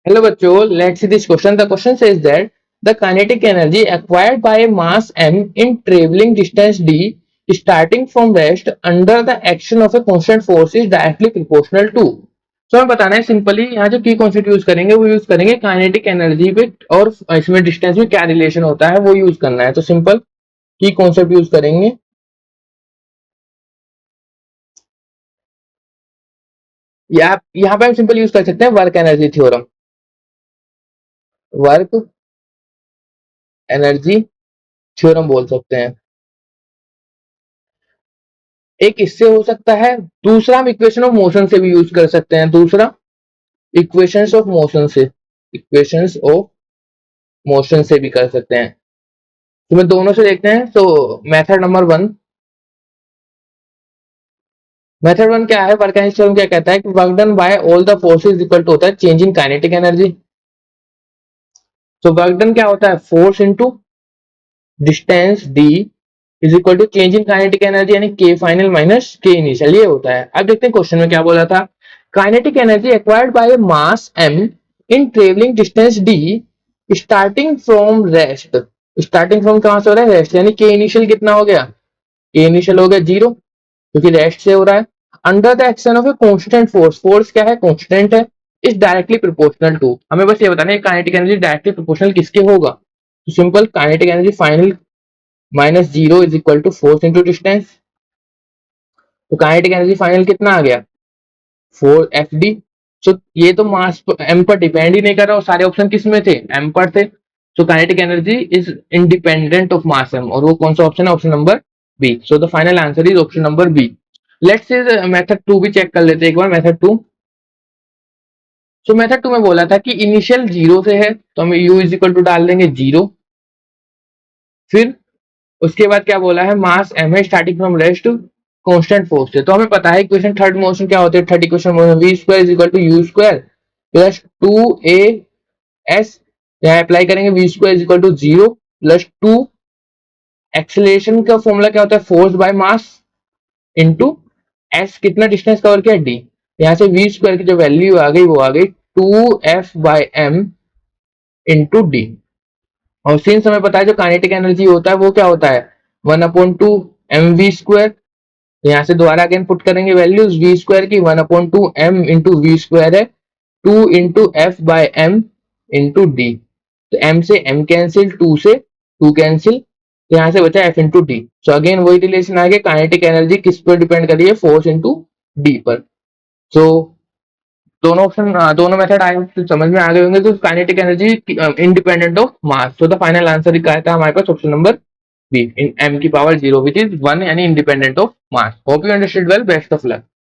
Hello बच्चों, let's see this question. The question says that the kinetic energy acquired by a mass m in traveling distance d starting from rest under the action of a constant force is directly proportional to. So हमें बताना है simply यहाँ जो की concept use करेंगे वो use करेंगे kinetic energy पे और इसमें डिस्टेंस में क्या रिलेशन होता है वो यूज करना है. तो सिंपल की कॉन्सेप्ट यूज करेंगे. यहाँ पे हम सिंपल यूज कर सकते हैं work energy theorem. Work energy theorem बोल सकते हैं. एक इससे हो सकता है, दूसरा हम इक्वेशन ऑफ मोशन से भी यूज कर सकते हैं. दूसरा इक्वेशंस ऑफ मोशन से, इक्वेशंस ऑफ मोशन से भी कर सकते हैं. तो मैं दोनों से देखते हैं. तो method number one, method one क्या है, वर्क एनर्जी थ्योरम क्या कहता है कि work done by all the forces equal to होता है चेंज इन काइनेटिक एनर्जी. तो वर्क डन क्या होता है, force into distance D is equal to change in kinetic energy यानी के फाइनल माइनस के इनिशियल. ये होता है. अब देखते हैं क्वेश्चन में क्या बोला था. Kinetic energy acquired by mass m in travelling distance d starting from rest. Starting from कहां से हो रहा है, रेस्ट, यानी के इनिशियल कितना हो गया, के इनिशियल हो गया 0 क्योंकि रेस्ट से हो रहा है. Under the action of a constant force, force क्या है, कांस्टेंट है. Is directly proportional to. हमें बस ये बताना है काइनेटिक एनर्जी डायरेक्टली प्रोपोर्शनल किसके होगा. तो simple kinetic energy final minus 0 is equal to force into distance. तो काइनेटिक एनर्जी फाइनल कितना आ गया, 4 FD. सो ये तो मास m पर डिपेंड ही नहीं कर रहा और सारे ऑप्शन किस में थे, m पर थे. So kinetic energy is independent of mass m और वो कौन सा ऑप्शन है, option number B. So the final answer is option number B. Let's say method 2 भी चेक कर लेते हैं एक बार. मेथड 2, सो मेथड 2 में बोला था कि इनिशियल 0 से है तो हम u इज इक्वल टू डाल देंगे 0. फिर उसके बाद क्या बोला है, मास m है starting from rest constant force से. तो हमें पता है इक्वेशन थर्ड मोशन क्या होती है, third equation motion v square is equal to u square plus 2as. यहाँ अप्लाई करेंगे v square is equal to 0 plus 2. Acceleration का फॉर्मूला क्या होता है, force by mass into s, कितना डिस्टेंस कवर किया d. यहाँ से v स्क्वायर की जो वैल्यू आ गई वो आ गई 2f/m इंटू डी. और सिंस हमें पता है जो काइनेटिक एनर्जी होता है वो क्या होता है 1/2 mv स्क्वायर. यहाँ से दोबारा अगेन पुट करेंगे वैल्यूज, v स्क्वायर की 1/2 m इंटू वी स्क्वायर है 2 इंटू f/m इंटू डी. तो m से m कैंसिल, 2 से 2 कैंसिल, तो यहाँ से बचा f into D. So again वही रिलेशन आ गया, काइनेटिक एनर्जी किस पर डिपेंड कर रही है, फोर्स इंटू डी पर. सो दोनों ऑप्शन, दोनों मेथड आए तो समझ में आ गए होंगे. तो kinetic energy independent of mass. So the final answer क्या था हमारे पास, option number B in m की पावर 0 विच इज 1 यानी independent of mass. Hope you understood well. Best of luck.